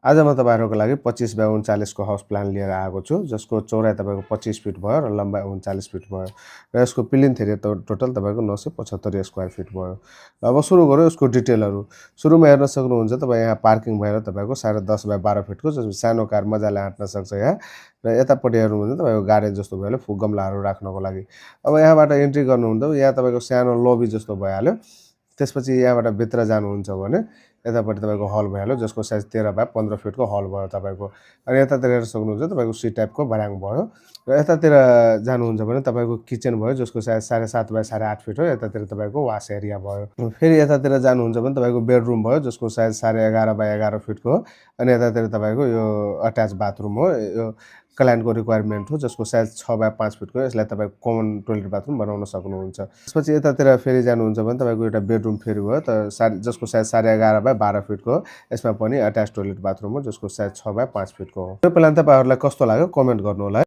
आज म तपाईहरुको लागि 25 बाइ 39 को हाउस प्लान लिएर आएको छु जसको चौडाइ तपाईको 25 फिट भयो र लम्बाइ 39 फिट भयो र यसको प्लिन्थ एरिया टोटल तपाईको 975 स्क्वायर फिट भयो। अब सुरु गरौँ यसको डिटेलहरु। सुरुमा हेर्न सक्नुहुन्छ तपाई यहाँ पार्किङ भएर तपाईको 10.5 बाइ 12 फिट को जसमा सानो कार मजाले आँट्न सक्छ यहाँ र यतापटि हेर्नुहुन्छ तपाईको गार्डन जस्तो भइहाल्यो फूल गमलाहरु राख्नको लागि। अब यहाँबाट एन्ट्री गर्नुहुन्छ यहाँ तपाईको सानो लबी जस्तो भइहाल्यो। त्यसपछि यहाँबाट भित्र जानुहुन्छ भने यतापटि तपाईको हल भइहाल्यो जसको साइज 13 बाइ 15 फिट को हल भयो तपाईको। अनि यतातिर हेर्न सक्नुहुन्छ तपाईको सी टाइप को भर्याङ भयो र यतातिर जानुहुन्छ भने तपाईको किचन भयो जसको साइज 7.5 बाइ 8.5 फिट हो। यतातिर तपाईको वास एरिया भयो। फेरि यतातिर जानुहुन्छ भने तपाईको बेडरुम भयो जसको साइज 11.5 बाइ 11 फिट को हो। अनि यतातिर तपाईको यो अट्याच बाथरुम हो। यो क्लाइन्टको रिक्वायरमेन्ट हो जसको साइज 6 बाइ 5 फिट को हो। यसलाई तपाई कमन टोयलेट बाथरुम बनाउन सक्नुहुन्छ। त्यसपछि यतातिर फेरि जानुहुन्छ भने तपाईको एउटा बेडरुम फेरि भयो जसको साइज 11.5 बाइ 12 फिट को हो। यसमा पनि अट्याच टोयलेट बाथरुम हो जसको साइज 6 बाइ 5 फिट को हो। यो प्लान तपाईहरुलाई कस्तो लाग्यो कमेन्ट गर्नु होला।